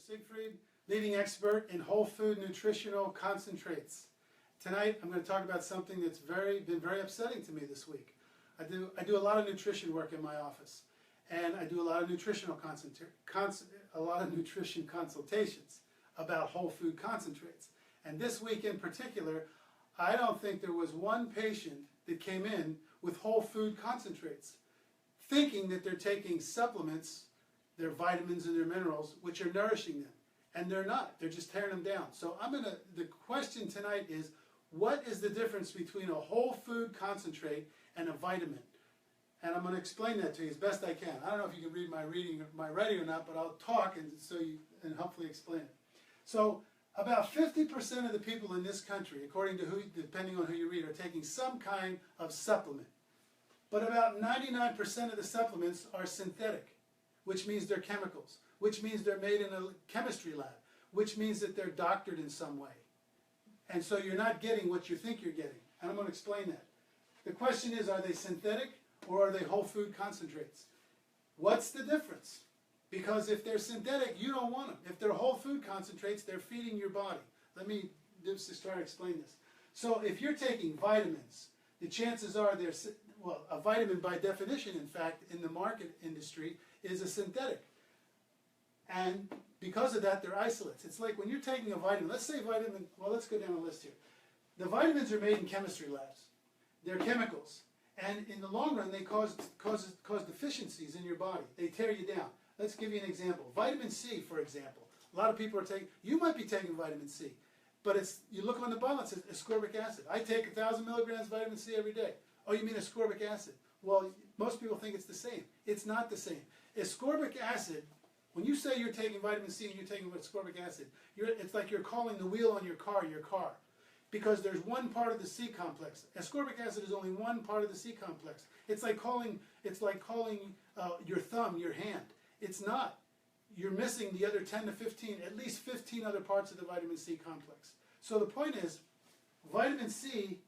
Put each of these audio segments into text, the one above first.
Siegfried, leading expert in whole food nutritional concentrates. Tonight I'm going to talk about something that's been very upsetting to me this week. I do a lot of nutrition work in my office, and I do a lot of nutrition consultations about whole food concentrates. And this week in particular, I don't think there was one patient that came in with whole food concentrates, thinking that they're taking supplements, their vitamins and their minerals, which are nourishing them. And they're not. They're just tearing them down. So the question tonight is, what is the difference between a whole food concentrate and a vitamin? And I'm going to explain that to you as best I can. I don't know if you can read my writing or not, but I'll talk and hopefully explain it. So about 50% of the people in this country, depending on who you read, are taking some kind of supplement. But about 99% of the supplements are synthetic, which means they're chemicals, which means they're made in a chemistry lab, which means that they're doctored in some way. And so you're not getting what you think you're getting. And I'm going to explain that. The question is, are they synthetic or are they whole food concentrates? What's the difference? Because if they're synthetic, you don't want them. If they're whole food concentrates, they're feeding your body. Let me just try to explain this. So if you're taking vitamins, the chances are a vitamin by definition, in fact, in the market industry, is a synthetic. And because of that, they're isolates. It's like when you're taking a vitamin, let's go down a list here. The vitamins are made in chemistry labs. They're chemicals. And in the long run, they cause deficiencies in your body. They tear you down. Let's give you an example. Vitamin C, for example. A lot of people are you might be taking vitamin C, but you look on the bottle, it says ascorbic acid. I take 1,000 milligrams of vitamin C every day. Oh, you mean ascorbic acid? Well, most people think it's the same. It's not the same. Ascorbic acid, when you say you're taking vitamin C and you're taking ascorbic acid, it's like you're calling the wheel on your car. Because there's one part of the C complex. Ascorbic acid is only one part of the C complex. It's like calling your thumb your hand. It's not. You're missing the other 10 to 15, at least 15 other parts of the vitamin C complex. So the point is, vitamin C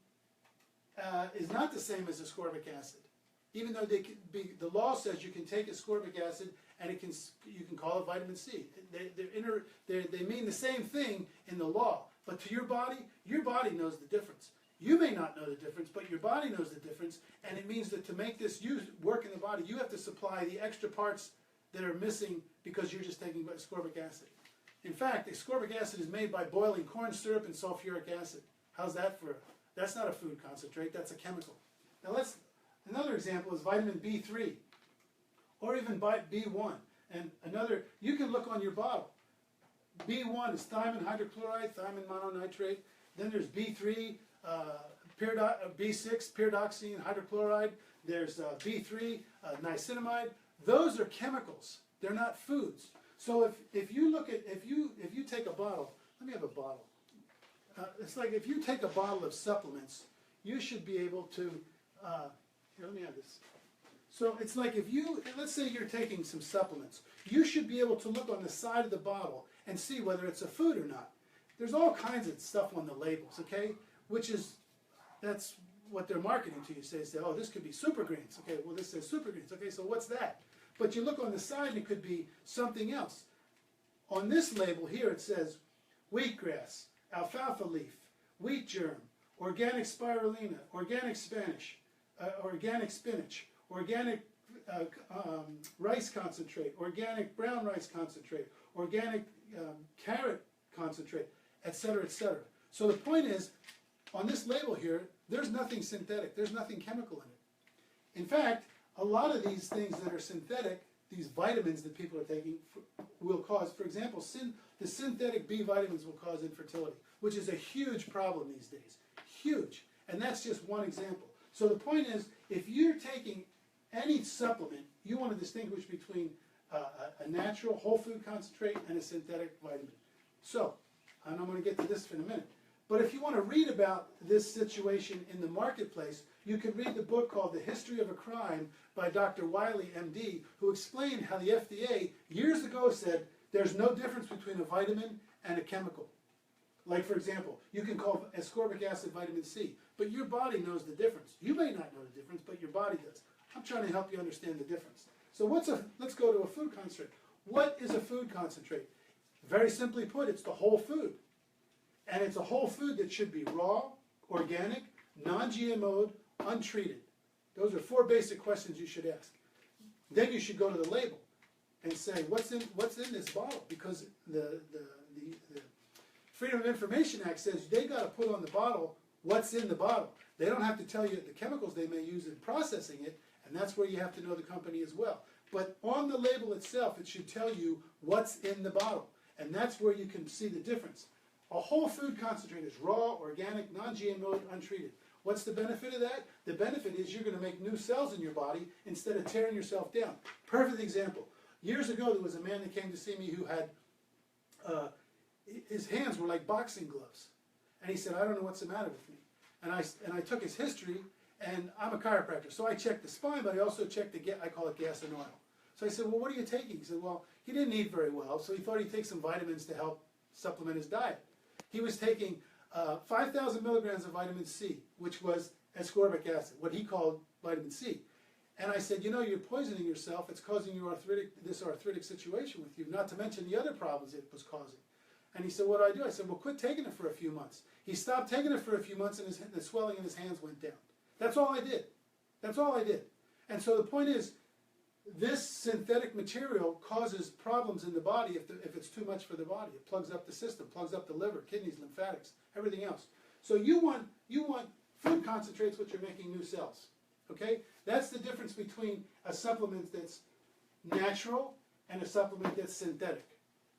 is not the same as ascorbic acid. Even though the law says you can take ascorbic acid and you can call it vitamin C. They mean the same thing in the law. But to your body knows the difference. You may not know the difference, but your body knows the difference. And it means that to make this work in the body, you have to supply the extra parts that are missing because you're just taking ascorbic acid. In fact, ascorbic acid is made by boiling corn syrup and sulfuric acid. How's that that's not a food concentrate, that's a chemical. Now another example is vitamin B3, or even B1. And you can look on your bottle. B1 is thiamine hydrochloride, thiamine mononitrate. Then there's B3, B6, pyridoxine hydrochloride. There's B3, niacinamide. Those are chemicals. They're not foods. So if you take a bottle, let me have a bottle. It's like if you take a bottle of supplements, you should be able to, here, let me have this. So it's like let's say you're taking some supplements, you should be able to look on the side of the bottle and see whether it's a food or not. There's all kinds of stuff on the labels, okay? That's what they're marketing to you. Say, oh, this could be super greens. Okay, well, this says super greens. Okay, so what's that? But you look on the side and it could be something else. On this label here it says wheatgrass, alfalfa leaf, wheat germ, organic spirulina, organic spinach, organic rice concentrate, organic brown rice concentrate, organic carrot concentrate, etc., etc. So the point is, on this label here, there's nothing synthetic. There's nothing chemical in it. In fact, a lot of these things that are synthetic, these vitamins that people are taking, will cause, for example, the synthetic B vitamins will cause infertility, which is a huge problem these days. Huge. And that's just one example. So the point is, if you're taking any supplement, you want to distinguish between a natural whole food concentrate and a synthetic vitamin. So, and I'm going to get to this in a minute. But if you want to read about this situation in the marketplace, you can read the book called The History of a Crime by Dr. Wiley, MD, who explained how the FDA years ago said there's no difference between a vitamin and a chemical. Like, for example, you can call ascorbic acid vitamin C, but your body knows the difference. You may not know the difference, but your body does. I'm trying to help you understand the difference. So let's go to a food concentrate. What is a food concentrate? Very simply put, it's the whole food. And it's a whole food that should be raw, organic, non-GMO'd, untreated. Those are 4 basic questions you should ask. Then you should go to the label and say, what's in this bottle? Because the Freedom of Information Act says they got to put on the bottle what's in the bottle. They don't have to tell you the chemicals they may use in processing it, and that's where you have to know the company as well. But on the label itself, it should tell you what's in the bottle, and that's where you can see the difference. A whole food concentrate is raw, organic, non-GMO, untreated. What's the benefit of that? The benefit is you're going to make new cells in your body instead of tearing yourself down. Perfect example. Years ago, there was a man that came to see me who had, his hands were like boxing gloves. And he said, I don't know what's the matter with me. And I took his history, and I'm a chiropractor, so I checked the spine, but I also checked I call it gas and oil. So I said, well, what are you taking? He said, well, he didn't eat very well, so he thought he'd take some vitamins to help supplement his diet. He was taking 5,000 milligrams of vitamin C, which was ascorbic acid, what he called vitamin C. And I said, you know, you're poisoning yourself. It's causing you this arthritic situation with you, not to mention the other problems it was causing. And he said, what do I do? I said, well, quit taking it for a few months. He stopped taking it for a few months, and the swelling in his hands went down. That's all I did. That's all I did. And so the point is, this synthetic material causes problems in the body if it's too much for the body. It plugs up the system, plugs up the liver, kidneys, lymphatics, everything else. So you want food concentrates which are making new cells. Okay? That's the difference between a supplement that's natural and a supplement that's synthetic.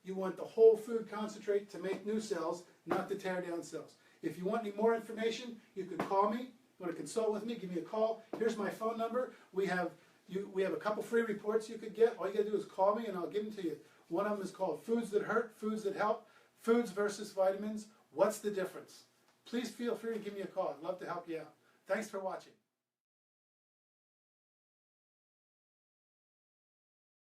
You want the whole food concentrate to make new cells, not to tear down cells. If you want any more information, you can call me. You want to consult with me, give me a call. Here's my phone number. We have a couple free reports you could get. All you got to do is call me and I'll give them to you. One of them is called Foods That Hurt, Foods That Help, Foods versus Vitamins. What's the difference? Please feel free to give me a call. I'd love to help you out. Thanks for watching.